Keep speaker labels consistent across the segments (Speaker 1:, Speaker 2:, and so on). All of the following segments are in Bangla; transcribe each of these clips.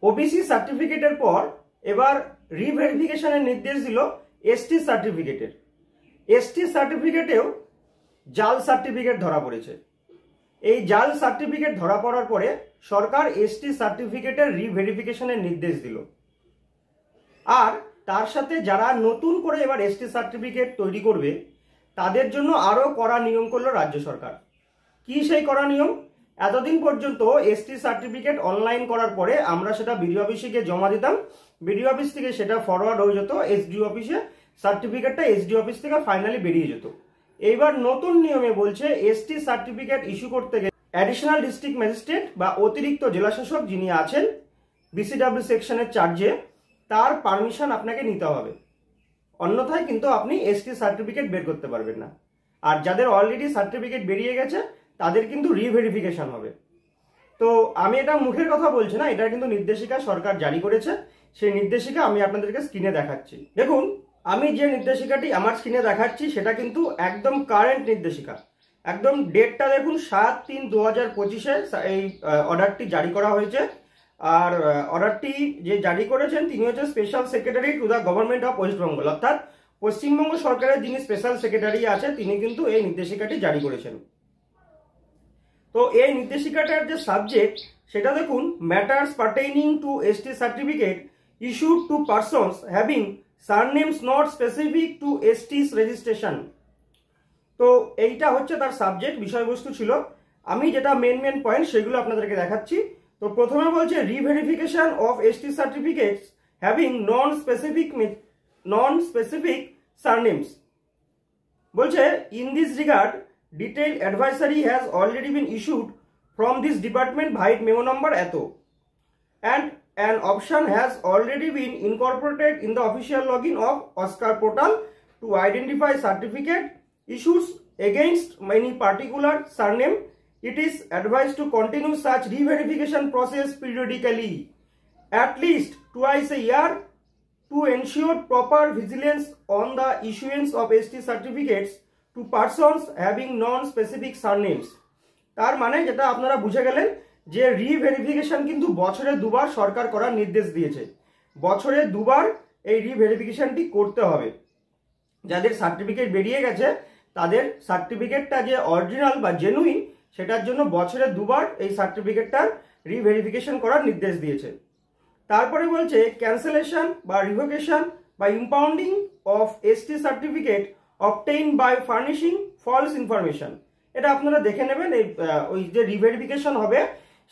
Speaker 1: ওবিসি সার্টিফিকেটের পর এবার রিভেরিফিকেশনের নির্দেশ দিল এসটি সার্টিফিকেটের। এসটি সার্টিফিকেটেও জাল সার্টিফিকেট ধরা পড়েছে। এই জাল সার্টিফিকেট ধরা পড়ার পরে সরকার এসটি সার্টিফিকেটের রিভেরিফিকেশনের নির্দেশ দিল। আর তার সাথে যারা নতুন করে এবার এসটি সার্টিফিকেট তৈরি করবে তাদের জন্য আরও কড়া নিয়ম করলো রাজ্য সরকার। কি সেই কড়া নিয়ম? এতদিন পর্যন্ত এসটি সার্টিফিকেট অনলাইন করার পরে আমরা সেটা বিডিও অফিসে গিয়ে জমা দিতাম, বিডিও অফিস থেকে সেটা ফরওয়ার্ড হয়ে যেত এসডিও অফিসে, সার্টিফিকেটটা এসডিও অফিস থেকে ফাইনালি বেরিয়ে যেত। এইবার নতুন নিয়মে বলছে এসটি সার্টিফিকেট ইস্যু করতে গেলে অ্যাডিশনাল ডিস্ট্রিক্ট ম্যাজিস্ট্রেট বা অতিরিক্ত জেলাশাসক যিনি আছেন বিসিডব্লিউ সেকশনের চার্জে, তার পারমিশন আপনাকে নিতে হবে, অন্যথায় কিন্তু আপনি এসটি সার্টিফিকেট বের করতে পারবেন না। আর যাদের অলরেডি সার্টিফিকেট বেরিয়ে গেছে তাদের কিন্তু রিভেরিফিকেশন হবে। তো আমি এটা মুখের কথা বলছি না, এটা কিন্তু নির্দেশিকা সরকার জারি করেছে। সেই নির্দেশিকা আমি আপনাদেরকে স্ক্রিনে দেখাচ্ছি। দেখুন, আমি যে নির্দেশিকাটি আমার স্ক্রিনে দেখাচ্ছি সেটা কিন্তু একদম কারেন্ট নির্দেশিকা। একদম ডেটটা দেখুন 7/3/2025-এ এই অর্ডারটি জারি করা হয়েছে। আর অর্ডারটি যে জারি করেছেন তিনি হচ্ছে special secretary to the government of West Bengal, অর্থাৎ পশ্চিমবঙ্গ সরকারের যিনি স্পেশাল সেক্রেটারি আছে তিনি কিন্তু এই নির্দেশিকাটি জারি করেছেন। তো এই নির্দেশিকাটার যে সাবজেক্ট সেটা দেখুন, matters pertaining to ST certificate issued to persons having surnames not specific to STs registration. তো এইটা হচ্ছে তার সাবজেক্ট, বিষয়বস্তু ছিল। আমি যেটা মেন পয়েন্ট সেগুলো আপনাদেরকে দেখাচ্ছি। তো প্রথমে বলছে reverification of ST certificates having non specific surnames. বলছে in this regard detailed advisory has already been issued from this department by memo number eto, and an option has already been incorporated in the official login of OSCAR portal to identify certificate issues against any particular surname. It is advised to continue such re-verification process periodically, at least twice a year, to ensure proper vigilance on the issuance of ST certificates to persons having non-specific surnames। তার মানে যেটা আপনারা বুঝে গেলেন যে রিভেরিফিকেশন কিন্তু বছরে দুবার সরকার করার নির্দেশ দিয়েছে। বছরে দুবার এই রিভেরিফিকেশনটি করতে হবে। যাদের সার্টিফিকেট বেরিয়ে গেছে তাদের সার্টিফিকেটটা যে অরিজিনাল বা জেনুইন সেটার জন্য বছরে দুবার এই সার্টিফিকেটটার রিভেরিফিকেশন করার নির্দেশ দিয়েছে। তারপরে বলছে ক্যান্সেলেশন বা রিভোকেশন বা impounding of ST certificate obtained by furnishing false information। এটা আপনারা দেখে নেবেন। এই ওই যে রিভেরিফিকেশন হবে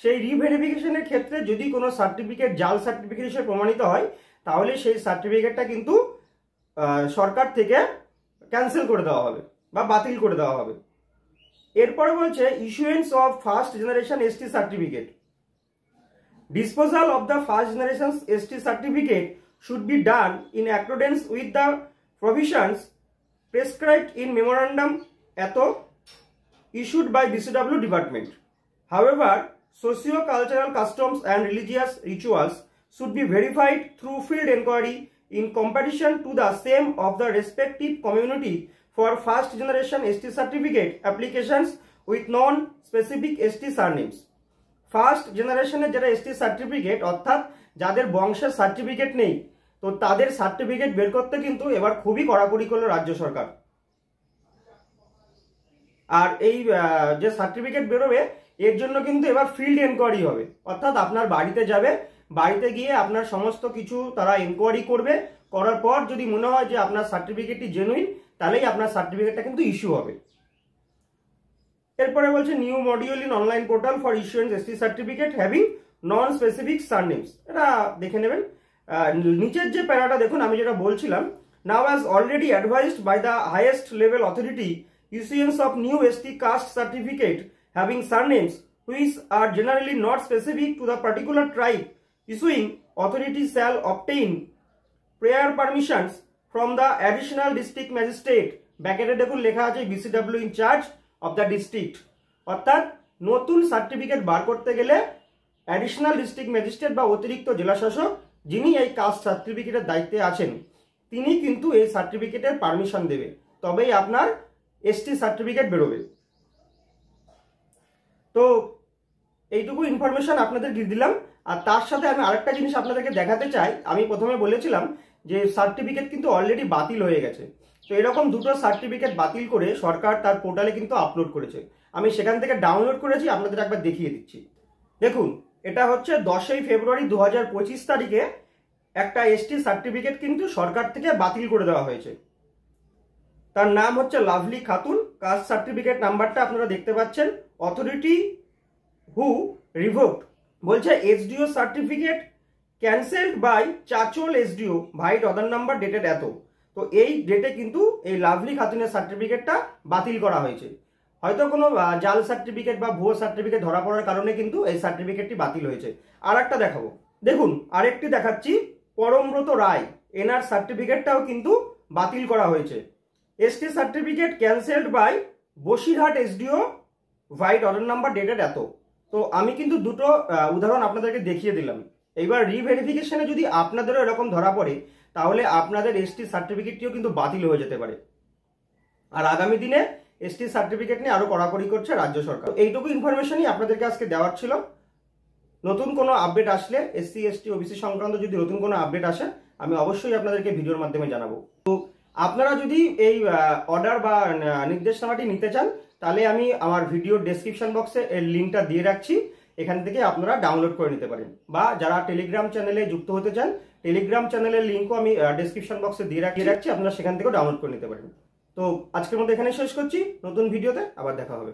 Speaker 1: সেই রিভেরিফিকেশনের ক্ষেত্রে যদি কোনো সার্টিফিকেট জাল সার্টিফিকেট হিসেবে প্রমাণিত হয় তাহলে সেই সার্টিফিকেটটা কিন্তু সরকার থেকে ক্যান্সেল করে দেওয়া হবে বা বাতিল করে দেওয়া হবে। এরপরে বলছে issuance of first generation ST certificate. Disposal of the first generation ST certificate should be done in accordance with the provisions prescribed in memorandum eto issued by BCW department. However, socio-cultural customs and religious rituals should be verified through field inquiry in competition to the same of the respective community for first generation ST certificate applications with non-specific ST surnames। First জেনারেশনের যারা এসটি সার্টিফিকেট অর্থাৎ যাদের বংশের সার্টিফিকেট নেই, তো তাদের সার্টিফিকেট বের করতে কিন্তু এবার খুবই কড়াকড়ি করলো রাজ্য সরকার। আর এই যে সার্টিফিকেট বেরোবে এর জন্য কিন্তু এবার ফিল্ড এনকোয়ারি হবে, অর্থাৎ আপনার বাড়িতে যাবে, বাড়িতে গিয়ে আপনার সমস্ত কিছু তারা এনকোয়ারি করবে, করার পর যদি মনে হয় যে আপনার সার্টিফিকেটটি জেনুইন তাহলেই আপনার সার্টিফিকেটটা কিন্তু ইস্যু হবে। এরপরে বলছে new module in online portal for issuance ST certificate having non specific surnames. এটা দেখে নেবেন। নিচের যে প্যারাটা দেখুন, আমি যেটা বলছিলাম, now as already advised by the highest level authority issuance of new ST caste certificate having surnames which are generally not specific to the particular tribe, issuing authority shall obtain prior permissions from the additional district magistrate, ব্র্যাকেটে দেখুন লেখা আছে BCW in charge of the district। অর্থাৎ নতুন সার্টিফিকেট বার করতে গেলে অ্যাডিশনাল ডিস্ট্রিক্ট ম্যাজিস্ট্রেট বা অতিরিক্ত জেলাশাসক যিনি এই কাস্ট সার্টিফিকেটের দায়িত্বে আছেন তিনি কিন্তু এই সার্টিফিকেটের পারমিশন দেবে, তবেই আপনার এসটি সার্টিফিকেট বেরোবে। তো এইটুকু ইনফরমেশন আপনাদেরকে দিলাম। আর তার সাথে আমি আরেকটা জিনিস আপনাদেরকে দেখাতে চাই। আমি প্রথমে বলেছিলাম যে সার্টিফিকেট কিন্তু অলরেডি বাতিল হয়ে গেছে। তো এরকম দুটো সার্টিফিকেট বাতিল করে সরকার তার পোর্টালে কিন্তু আপলোড করেছে। আমি সেখান থেকে ডাউনলোড করেছি, আপনাদের একবার দেখিয়ে দিচ্ছি। দেখুন, এটা হচ্ছে 10ই ফেব্রুয়ারি 2025 তারিখে একটা এসটি সার্টিফিকেট কিন্তু সরকার থেকে বাতিল করে দেওয়া হয়েছে। তার নাম হচ্ছে লাভলি খাতুন। কাস্ট সার্টিফিকেট নাম্বারটা আপনারা দেখতে পাচ্ছেন, অথরিটি হু রিভোকড। বলছে SDO certificate cancelled by Chanchal SDO vide order number dated এত। তো এই ডেটে কিন্তু এই লাভলি খাতুনের সার্টিফিকেটটা বাতিল করা হয়েছে। হয়তো কোনো জাল সার্টিফিকেট বা ভুয়ো সার্টিফিকেট ধরা পড়ার কারণে কিন্তু এই সার্টিফিকেটটি বাতিল হয়েছে। আর একটা দেখাবো, দেখুন আরেকটি দেখাচ্ছি, পরমব্রত রায় এনার সার্টিফিকেটটাও কিন্তু বাতিল করা হয়েছে। ST certificate cancelled by Basirhat SDO vide order number dated এত। তো আমি কিন্তু দুটো উদাহরণ আপনাদেরকে দেখিয়ে দিলাম। এইবার রিভেরিফিকেশনে যদি আপনাদেরও এরকম ধরা পড়ে, তাহলে আপনাদের এসটি সার্টিফিকেটটিও কিন্তু বাতিল হয়ে যেতে পারে। আর আগামী দিনে এসটি সার্টিফিকেট নিয়ে আরো কড়াকড়ি করছে রাজ্য সরকার। এইটুকু ইনফরমেশনই আপনাদেরকে আজকে দেওয়ার ছিল। নতুন কোনো আপডেট আসলে এসসি এসটি ওবিসি সংক্রান্ত যদি নতুন কোনো আপডেট আসে, আমি অবশ্যই আপনাদেরকে ভিডিওর মাধ্যমে জানাবো। তো আপনারা যদি এই অর্ডার বা নির্দেশনামাটি নিতে চান, তাহলে আমি আমার ভিডিও ডেসক্রিপশন বক্সে এর লিঙ্কটা দিয়ে রাখছি, এখান থেকে আপনারা ডাউনলোড করে নিতে পারেন। বা যারা টেলিগ্রাম চ্যানেলে যুক্ত হতে চান, টেলিগ্রাম চ্যানেলের লিঙ্কও আমি ডেসক্রিপশন বক্সে দিয়ে রাখছি, আপনারা সেখান থেকেও ডাউনলোড করে নিতে পারেন। তো আজকের মতো এখানে শেষ করছি, নতুন ভিডিওতে আবার দেখা হবে।